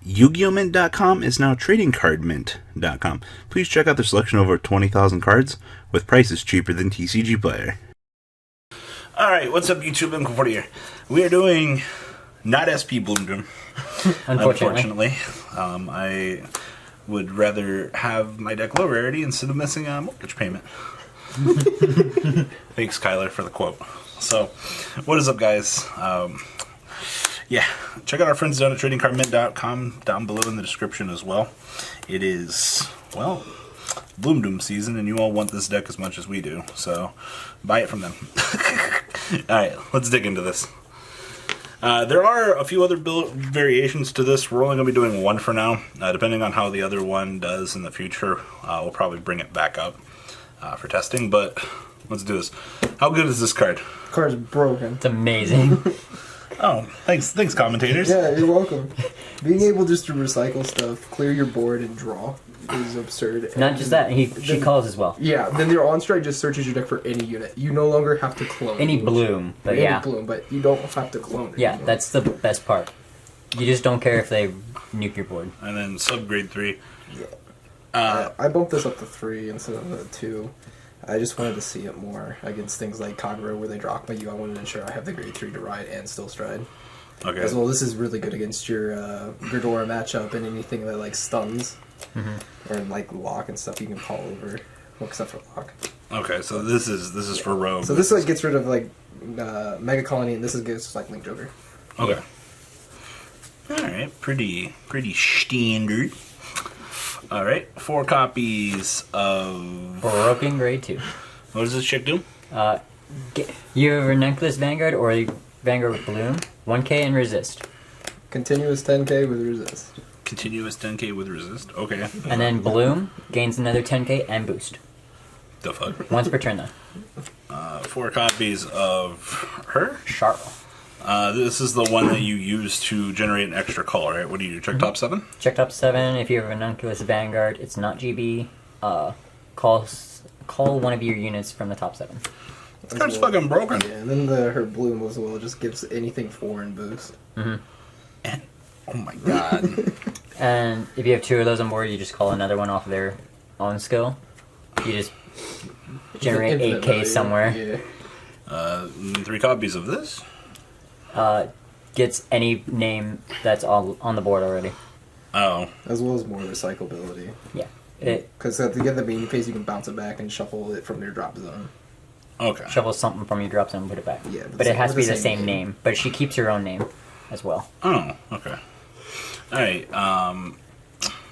Yu-Gi-Oh! Mint.com is now TradingCardMint.com. Please check out their selection of over 20,000 cards with prices cheaper than TCG Player. Alright, what's up YouTube? I'm here. We are doing not SP Bloom Doom. Unfortunately. I would rather have my deck low rarity instead of missing a mortgage payment. Thanks, Kyler, for the quote. So, what is up, guys? Yeah, check out our friends down at TradingCardMint.com down below in the description as well. It is, well, Bloom Doom season, and you all want this deck as much as we do, so buy it from them. Alright, let's dig into this. There are a few other build variations to this. We're only going to be doing one for now. Depending on how the other one does in the future, we'll probably bring it back up for testing, but let's do this. How good is this card? The card's broken. It's amazing. Oh, thanks, commentators. Yeah, you're welcome. Being able just to recycle stuff, clear your board, and draw is absurd. Not just that, she calls as well. Yeah, then your on-strike just searches your deck for any unit. You no longer have to clone. Any bloom, but any bloom, but you don't have to clone it. Yeah, that's the best part. You just don't care if they nuke your board. And then subgrade 3. Yeah. I bumped this up to 3 instead of the 2. I just wanted to see it more against things like Kagura where they drop my U. I wanted to ensure I have the grade 3 to ride and still stride. Okay. As well, this is really good against your Gridora matchup and anything that like stuns and like lock and stuff you can call over, well, except for lock. Okay, so this is for rogue. So this like gets rid of like Mega Colony, and this is gets like Link Joker. Okay. All right, pretty standard. All right, 4 copies of Broken grade 2. What does this chick do? You have a Necklace Vanguard or Vanguard with Bloom, 1k and resist. Continuous 10k with resist. Continuous 10k with resist. Okay. And then Bloom gains another 10k and boost. The fuck? Once per turn, though. 4 copies of her. Charlotte. This is the one that you use to generate an extra call, right? What do you do? Check top 7? Check top 7. If you have an Unculus Vanguard, it's not GB. Call one of your units from the top 7. This card's fucking broken. Yeah, and then her Bloom as well just gives anything 4 in boost. And, oh my god. And if you have 2 of those on board, you just call another one off of their own skill. You just generate 8k somewhere. Yeah. 3 copies of this. Gets any name that's on the board already. Oh. As well as more recyclability. Yeah. Because at the end of the main phase, you can bounce it back and shuffle it from your drop zone. Okay. Shuffle something from your drop zone and put it back. Yeah, but it has to be the same name. But she keeps her own name as well. Oh, okay. Alright,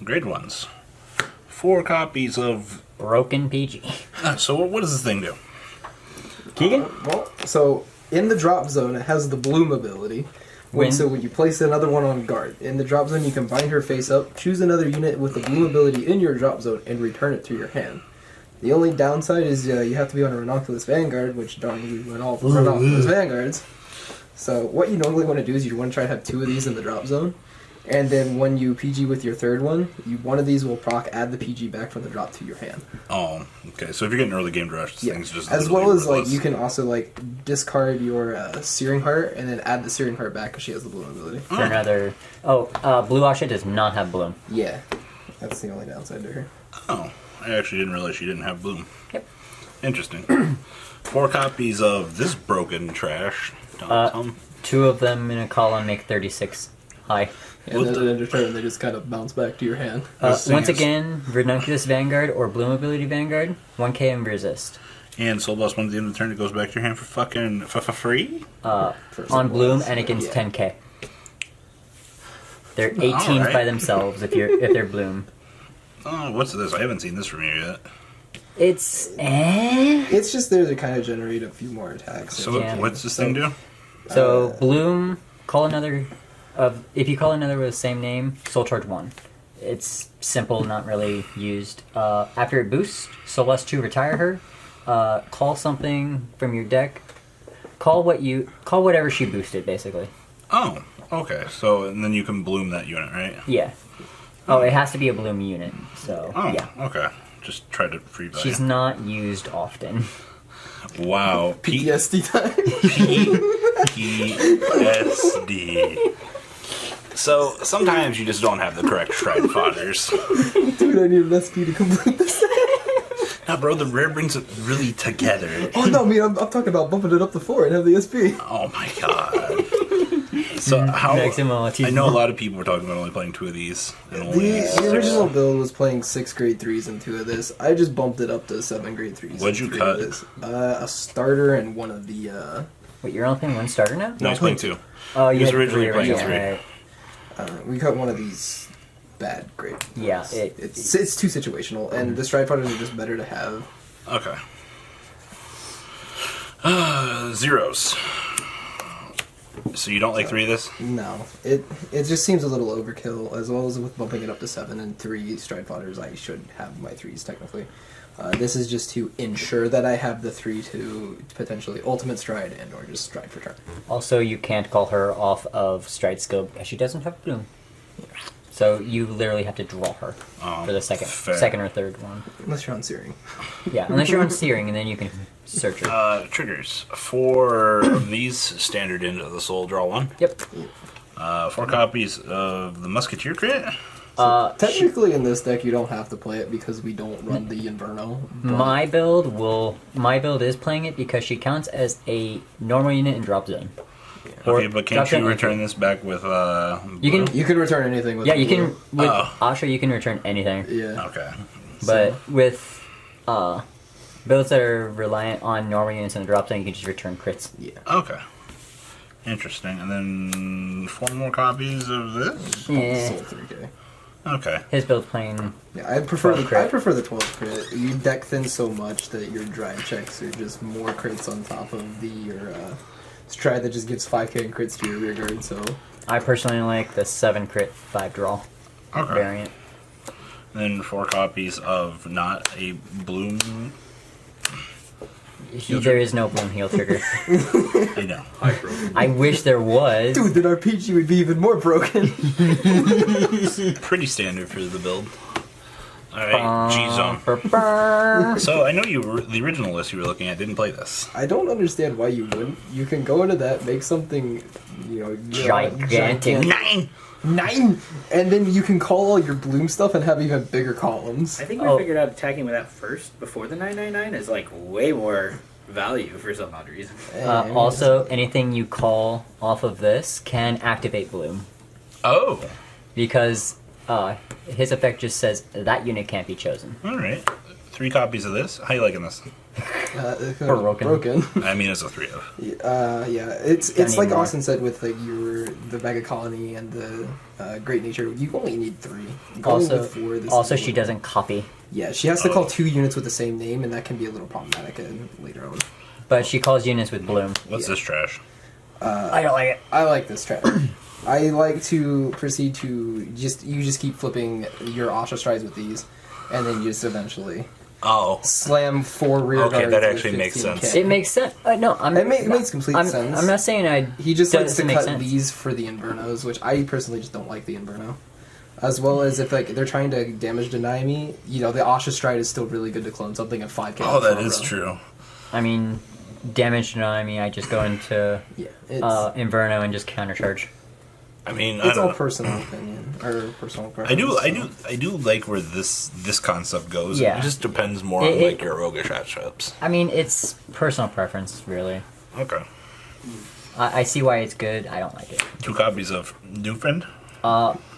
grade 1s. 4 copies of Broken PG. So what does this thing do? Keegan? Well, so in the drop zone, it has the Bloom ability. So when you place another one on guard, in the drop zone you can bind her face up, choose another unit with the Bloom ability in your drop zone, and return it to your hand. The only downside is you have to be on a Ranunculus Vanguard, which darn you went all Ranunculus Vanguards. So what you normally want to do is you want to try to have 2 of these in the drop zone, and then when you PG with your 3rd one, one of these will proc add the PG back from the drop to your hand. Oh, okay. So if you're getting early game rush, things just as well as like you can also like discard your Searing Heart and then add the Searing Heart back because she has the Bloom ability. For another. Blue Ahsha does not have Bloom. Yeah, that's the only downside to her. Oh, I actually didn't realize she didn't have Bloom. Yep. Interesting. 4 copies of this broken trash. 2 of them in a column make 36 high. And then in return, they just kind of bounce back to your hand. Once again, Ranunculus Vanguard or Bloom Ability Vanguard, 1k and resist. And Soul Blast 1 at the end of the turn, it goes back to your hand for fucking free? On Bloom, and it gains 10k. They're 18s by themselves if they're Bloom. Oh, what's this? I haven't seen this from you yet. It's It's just there to kind of generate a few more attacks. So what's this thing do? So Bloom, call another if you call another with the same name, Soul Charge 1. It's simple, not really used. After it boosts, Soul Blast 2, retire her. Call something from your deck. Call whatever she boosted, basically. Oh, okay. So and then you can bloom that unit, right? Yeah. Oh, it has to be a Bloom unit. So yeah. Okay. Just try to free value. She's not used often. Wow. PTSD time. PTSD. So sometimes you just don't have the correct stride fodders. Dude, I need an SP to complete this. Now, bro, the rare brings it really together. Oh no, I mean I'm talking about bumping it up to 4 and have the SP. Oh my god. So how? Maximal I know a lot of people were talking about only playing 2 of these. And only The original build was playing 6 grade 3s and 2 of this. I just bumped it up to 7 grade 3s. What'd you and 3 cut? of this. A starter and one of the. Wait, you're only playing 1 starter now? No, he's playing 2. Oh, He you was had originally 3 playing originally, 3. right. We cut one of these bad grade. Yeah, It's too situational, and the stride fighters are just better to have. Okay. Zeros. So you don't like 3 of this? No, it just seems a little overkill. As well as with bumping it up to 7 and 3 stride fighters, I should have my 3s technically. This is just to ensure that I have the 3 to potentially ultimate stride and or just stride for turn. Also, you can't call her off of stride skill because she doesn't have bloom. So you literally have to draw her for the second or third one. Unless you're on Searing. Yeah, unless you're on steering, and then you can search her. Triggers. 4 of these standard into the soul, draw 1. Yep. 4 copies of the Musketeer crit. Technically, in this deck, you don't have to play it because we don't run the Inverno. but- My build is playing it because she counts as a normal unit in drop zone. Okay, but can't drop zone you return entry. this back with You can. You can return anything with Yeah, the you can. blue. With Oh. Ahsha, you can return anything. Yeah. Okay. But with builds that are reliant on normal units in the drop zone, you can just return crits. Yeah. Okay. Interesting. And then 4 more copies of this? Yeah. Soul 3K. Okay. His build's playing. Yeah, I prefer 12 crit. I prefer the 12 crit. You deck thin so much that your drive checks are just more crits on top of your stride that just gives 5k and crits to your rear guard. So I personally like the 7 crit 5 draw Okay. variant. Then 4 copies of not a bloom. There is no bloom heal trigger. I know. I wish there was. dude, then our PG would be even more broken. Pretty standard for the build. Alright, G-Zone. G-Zone. So I know the original list you were looking at didn't play this. I don't understand why you wouldn't. You can go into that, make something, Gigantic. 9, and then you can call all your bloom stuff and have even bigger columns. I think we figured out attacking with that first before the 999 is like way more value for some odd reason. Also, anything you call off of this can activate bloom. Oh. Because his effect just says that unit can't be chosen. Alright. 3 copies of this. How you liking this? Broken. I mean, it's a 3 of. Yeah, it's Don't like need more. Austin said with like the Mega Colony and the Great Nature. You only need 3. Going Also, with 4, this also is she a little- doesn't copy, Yeah, she has to call 2 units with the same name, and that can be a little problematic later on. but she calls units with bloom. What's this trash? I don't like it. I like this strat. I like to proceed to just keep flipping your Ahsha strides with these, and then you just eventually Oh. slam 4 rear Okay, guards that with actually makes 15K. sense. It makes sense. No, It makes complete sense. I'm not saying He just likes to doesn't make cut sense. these for the Invernos, which I personally just don't like the Inverno. As well as if like they're trying to damage deny me, the Ahsha stride is still really good to clone something at 5k. Oh, that is true. I mean, damage deny me. I just go into Yeah, it's, Inverno and just countercharge. I mean, I it's don't all know. personal opinion or personal preference. I do like where this concept goes. Yeah. It just depends more It- on like it- your roguish matchups. I mean, it's personal preference, really. Okay. I see why it's good. I don't like it. 2 copies of New Friend.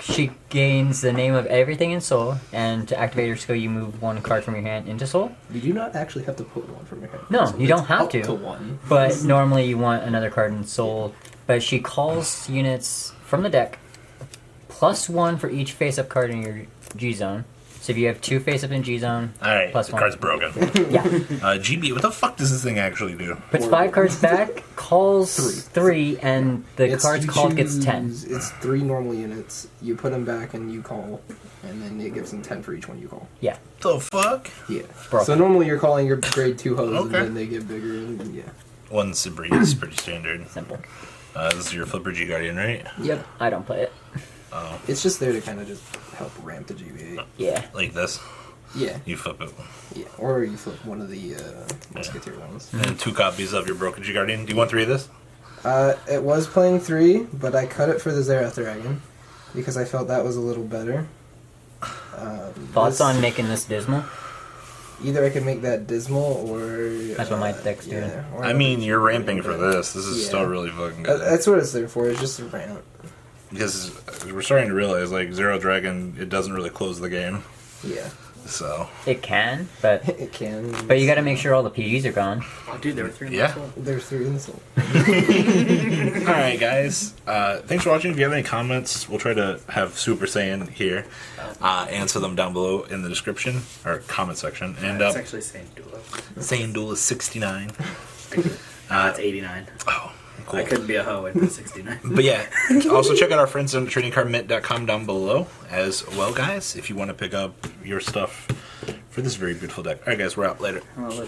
She gains the name of everything in Soul, and to activate her skill, you move 1 card from your hand into Soul. You do not actually have to put 1 from your hand. No, So you don't it's have up to. to 1. But normally you want another card in Soul. But she calls units from the deck, +1 for each face-up card in your G-Zone. So if you have 2 face-up in G-Zone, Alright, +1. the card's broken. Yeah. GB, what the fuck does this thing actually do? Puts 5 cards back, calls 3, and the It's- cards you called gets choose- 10. It's 3 normal units. You put them back and you call, and then it gives them 10 for each one you call. Yeah. The fuck? Yeah. Broken. So normally you're calling your grade 2 hose, Okay. and then they get bigger. And yeah. 1 Sabri is pretty standard. Simple. This is your Flipper G Guardian, right? Yep. I don't play it. It's just there to kind of just help ramp the GBA. Yeah. Like this. Yeah. You flip it. Yeah. Or you flip one of the Musketeer ones. And 2 copies of your Broken G Guardian. Do you want 3 of this? It was playing 3, but I cut it for the Zerath Dragon. because I felt that was a little better. Thoughts this- on making this dismal? Either I could make that dismal or... That's what my deck's doing. or I mean, you're ramping for this. This is Yeah. still really fucking good. That's what it's there for, it's just a ramp. Because we're starting to realize, like, Zero Dragon, it doesn't really close the game. Yeah. So, It can, but It can. but you got to make sure all the PGs are gone. Oh, dude, there were 3 Yeah. months old. There's 3 in the soul. alright, guys. Thanks for watching. If you have any comments, we'll try to have Super Saiyan here. Answer them down below in the description, or comment section. And It's actually saying duo. Saiyan Duel is 69. It's 89. Oh, cool. I couldn't be a hoe and put 69. But yeah, also check out our friends on tradingcardmint.com down below as well, guys, if you want to pick up your stuff for this very beautiful deck. Alright, guys, we're out. Later. Well,